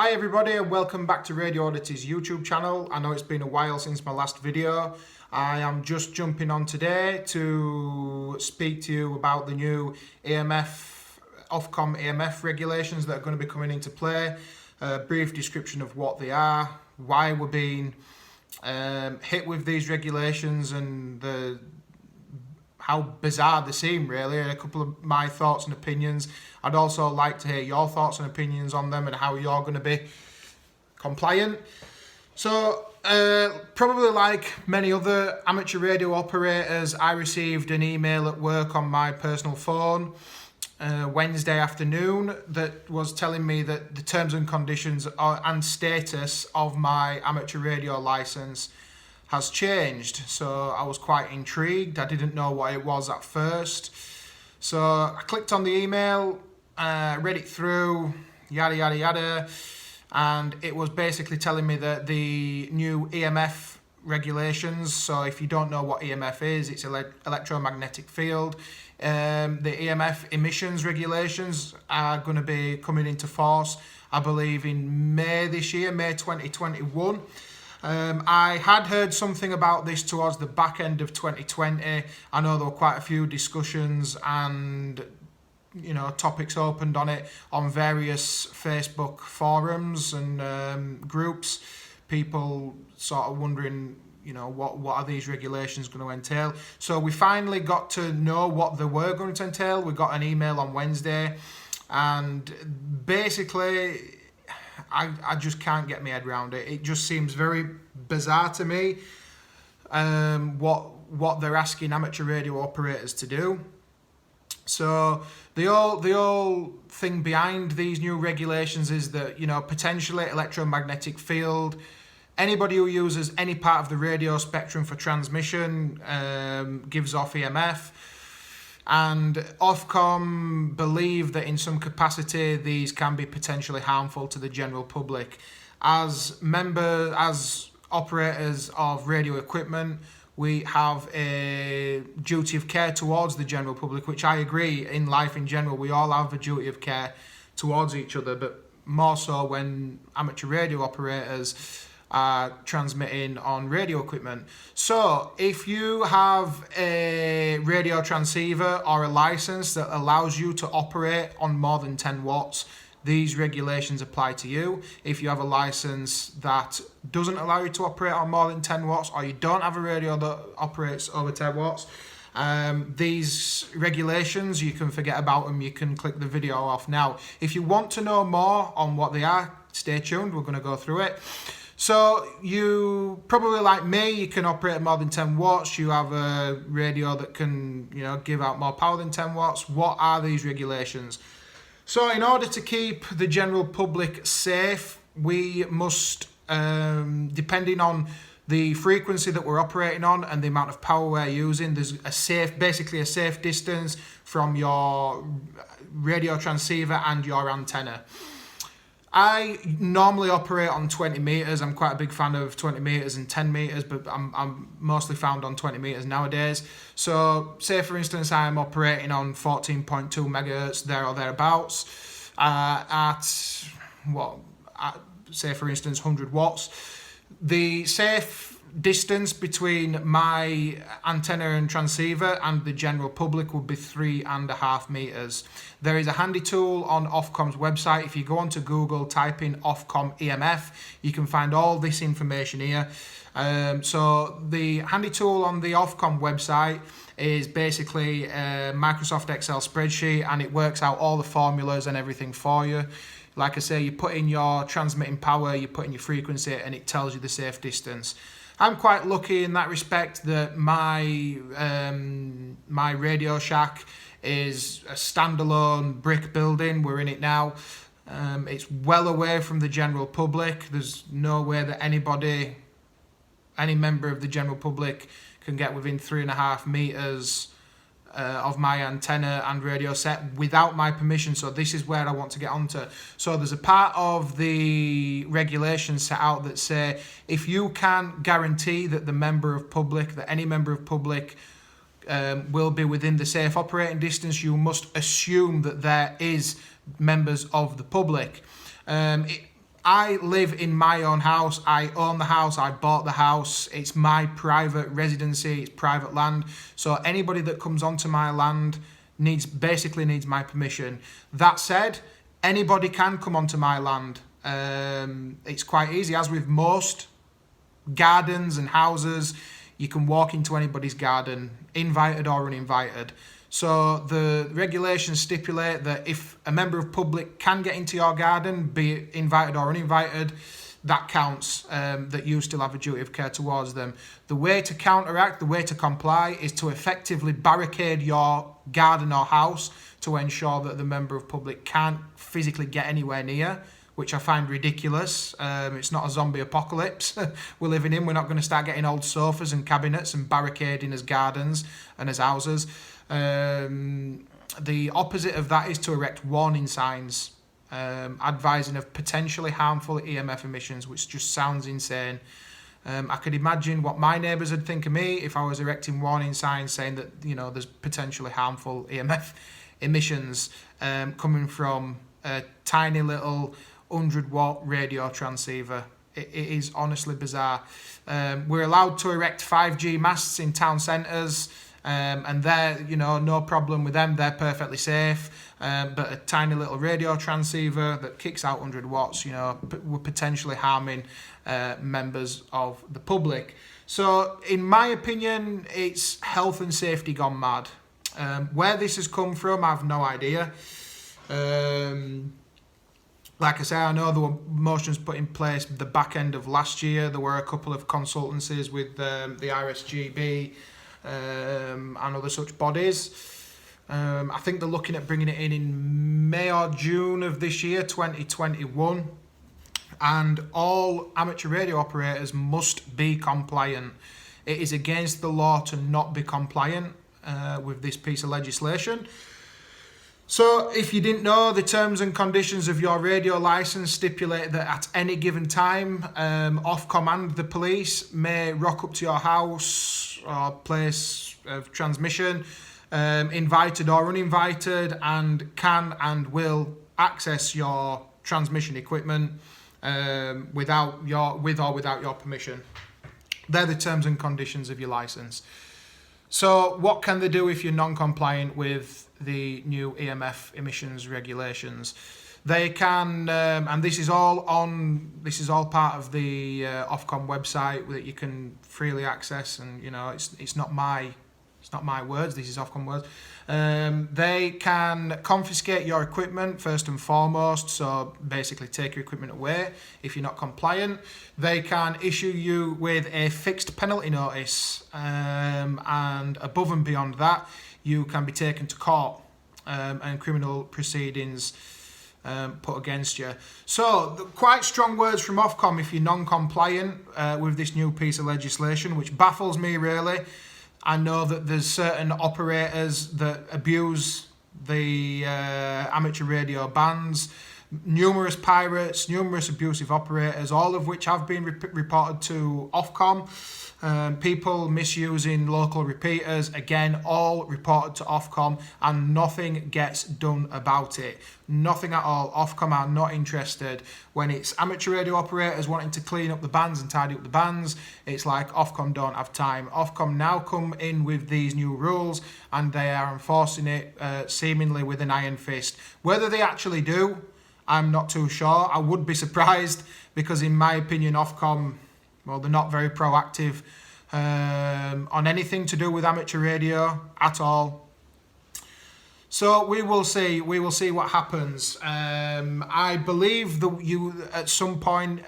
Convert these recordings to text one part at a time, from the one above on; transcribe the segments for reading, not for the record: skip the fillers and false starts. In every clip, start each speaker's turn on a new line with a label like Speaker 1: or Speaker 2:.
Speaker 1: Hi everybody and welcome back to Radio Oddities YouTube channel. I know it's been a while since my last video. I am just jumping on today to speak to you about the new OFCOM EMF regulations that are going to be coming into play. A brief description of what they are, why we're being hit with these regulations and how bizarre they seem really, and a couple of my thoughts and opinions. I'd also like to hear your thoughts and opinions on them and how you're going to be compliant. So probably like many other amateur radio operators, I received an email at work on my personal phone Wednesday afternoon that was telling me that the terms and conditions and status of my amateur radio license has changed. So I was quite intrigued. I didn't know what it was at first. So I clicked on the email, read it through, yada yada yada, and it was basically telling me that the new EMF regulations, so if you don't know what EMF is, it's electromagnetic field. The EMF emissions regulations are going to be coming into force, I believe, in May this year, May 2021. I had heard something about this towards the back end of 2020. I know there were quite a few discussions and topics opened on it on various Facebook forums and groups. People sort of wondering, what are these regulations going to entail? So we finally got to know what they were going to entail. We got an email on Wednesday, and basically I just can't get my head around it. It just seems very bizarre to me what they're asking amateur radio operators to do. So the whole thing behind these new regulations is that, potentially electromagnetic field, anybody who uses any part of the radio spectrum for transmission gives off EMF. And Ofcom believe that in some capacity these can be potentially harmful to the general public. As operators of radio equipment, we have a duty of care towards the general public, which I agree, in life in general we all have a duty of care towards each other, but more so when amateur radio operators are transmitting on radio equipment. So if you have a radio transceiver or a license that allows you to operate on more than 10 watts, these regulations apply to you. If you have a license that doesn't allow you to operate on more than 10 watts, or you don't have a radio that operates over 10 watts, these regulations, you can forget about them. You can click the video off now. If you want to know more on what they are, stay tuned. We're going to go through it. So you probably, like me, you can operate at more than 10 watts. You have a radio that can, give out more power than 10 watts. What are these regulations? So in order to keep the general public safe, we must, depending on the frequency that we're operating on and the amount of power we're using, there's basically a safe distance from your radio transceiver and your antenna. I normally operate on 20 meters. I'm quite a big fan of 20 meters and 10 meters, but I'm mostly found on 20 meters nowadays. So say for instance I'm operating on 14.2 megahertz there or thereabouts say for instance 100 watts. The safe distance between my antenna and transceiver and the general public would be 3.5 meters. There is a handy tool on Ofcom's website. If you go onto Google, type in Ofcom EMF, you can find all this information here. So the handy tool on the Ofcom website is basically a Microsoft Excel spreadsheet, and it works out all the formulas and everything for you. Like I say, you put in your transmitting power, you put in your frequency, and it tells you the safe distance. I'm quite lucky in that respect that my Radio Shack is a standalone brick building. We're in it now. It's well away from the general public. There's no way that any member of the general public can get within 3.5 meters of my antenna and radio set without my permission. So this is where I want to get onto. So there's a part of the regulations set out that say if you can't guarantee that any member of public will be within the safe operating distance, you must assume that there is members of the public. I live in my own house. I own the house. I bought the house. It's my private residency. It's private land. So anybody that comes onto my land basically needs my permission. That said, anybody can come onto my land. It's quite easy, as with most gardens and houses. You can walk into anybody's garden, invited or uninvited. So the regulations stipulate that if a member of public can get into your garden, be it invited or uninvited, that counts, that you still have a duty of care towards them. The way to counteract, the way to comply, is to effectively barricade your garden or house to ensure that the member of public can't physically get anywhere near, which I find ridiculous. It's not a zombie apocalypse we're living in. We're not going to start getting old sofas and cabinets and barricading as gardens and as houses. The opposite of that is to erect warning signs, advising of potentially harmful EMF emissions, which just sounds insane. I could imagine what my neighbours would think of me if I was erecting warning signs saying that, you know, there's potentially harmful EMF emissions coming from a tiny little 100-watt radio transceiver. It is honestly bizarre. We're allowed to erect 5G masts in town centres, and they're, you know, no problem with them. They're perfectly safe. But a tiny little radio transceiver that kicks out 100 watts, you know, we're potentially harming members of the public. So, in my opinion, it's health and safety gone mad. Where this has come from, I have no idea. Like I say, I know there were motions put in place the back end of last year. There were a couple of consultancies with the RSGB and other such bodies. I think they're looking at bringing it in May or June of this year, 2021. And all amateur radio operators must be compliant. It is against the law to not be compliant with this piece of legislation. So, if you didn't know, the terms and conditions of your radio license stipulate that at any given time, Ofcom and the police may rock up to your house or place of transmission, invited or uninvited, and can and will access your transmission equipment with or without your permission. They're the terms and conditions of your license. So, what can they do if you're non-compliant with the new EMF emissions regulations? They can, and this is all part of the Ofcom website that you can freely access. And you know, it's not my words. This is Ofcom words. They can confiscate your equipment first and foremost. So basically, take your equipment away if you're not compliant. They can issue you with a fixed penalty notice, and above and beyond that, you can be taken to court and criminal proceedings put against you. So, quite strong words from Ofcom if you're non-compliant with this new piece of legislation, which baffles me really. I know that there's certain operators that abuse the amateur radio bans, numerous pirates, numerous abusive operators, all of which have been reported to Ofcom. People misusing local repeaters, again, all reported to Ofcom, and nothing gets done about it. Nothing at all. Ofcom are not interested. When it's amateur radio operators wanting to clean up the bands and tidy up the bands, it's like Ofcom don't have time. Ofcom now come in with these new rules, and they are enforcing it seemingly with an iron fist. Whether they actually do, I'm not too sure. I would be surprised, because in my opinion, Ofcom, well, they're not very proactive on anything to do with amateur radio at all. So we will see what happens. I believe that you, at some point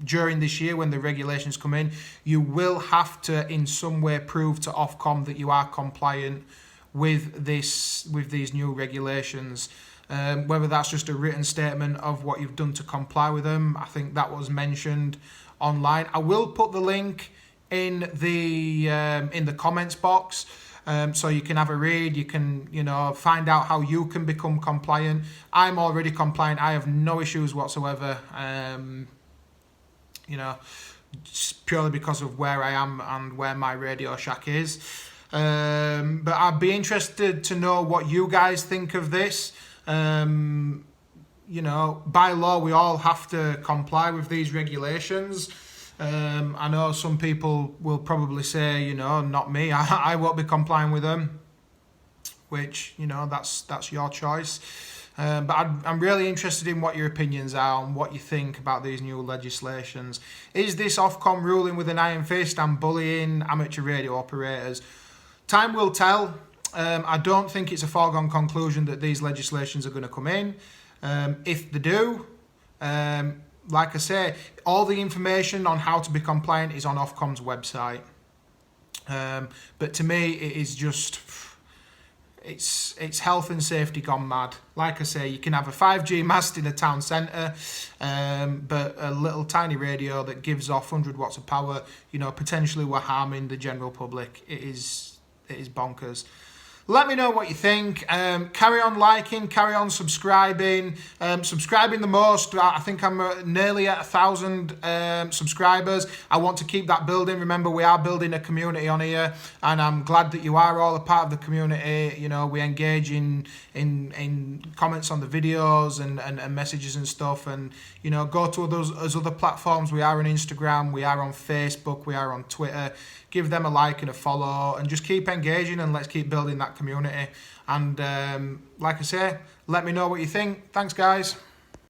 Speaker 1: during this year, when the regulations come in, you will have to in some way prove to Ofcom that you are compliant with these new regulations. Whether that's just a written statement of what you've done to comply with them, I think that was mentioned online. I will put the link in the comments box, so you can have a read. You can, you know, find out how you can become compliant. I'm already compliant. I have no issues whatsoever. You know, just purely because of where I am and where my Radio Shack is. But I'd be interested to know what you guys think of this. you know, by law, we all have to comply with these regulations. I know some people will probably say, you know, not me, I won't be complying with them, which, you know, that's your choice. But I'm really interested in what your opinions are and what you think about these new legislations. Is this Ofcom ruling with an iron fist and bullying amateur radio operators? Time will tell. I don't think it's a foregone conclusion that these legislations are going to come in. If they do, like I say, all the information on how to be compliant is on Ofcom's website. But to me, it is just... It's health and safety gone mad. Like I say, you can have a 5G mast in a town centre, but a little tiny radio that gives off 100 watts of power, you know, potentially we're harming the general public. It is bonkers. Let me know what you think. Carry on liking, carry on subscribing. Subscribing the most. I think I'm nearly at 1,000 subscribers. I want to keep that building. Remember, we are building a community on here, and I'm glad that you are all a part of the community. You know, we engage in comments on the videos and messages and stuff, and you know, go to those other platforms. We are on Instagram, we are on Facebook, we are on Twitter. Give them a like and a follow, and just keep engaging, and let's keep building that community. And like I say, let me know what you think. Thanks, guys.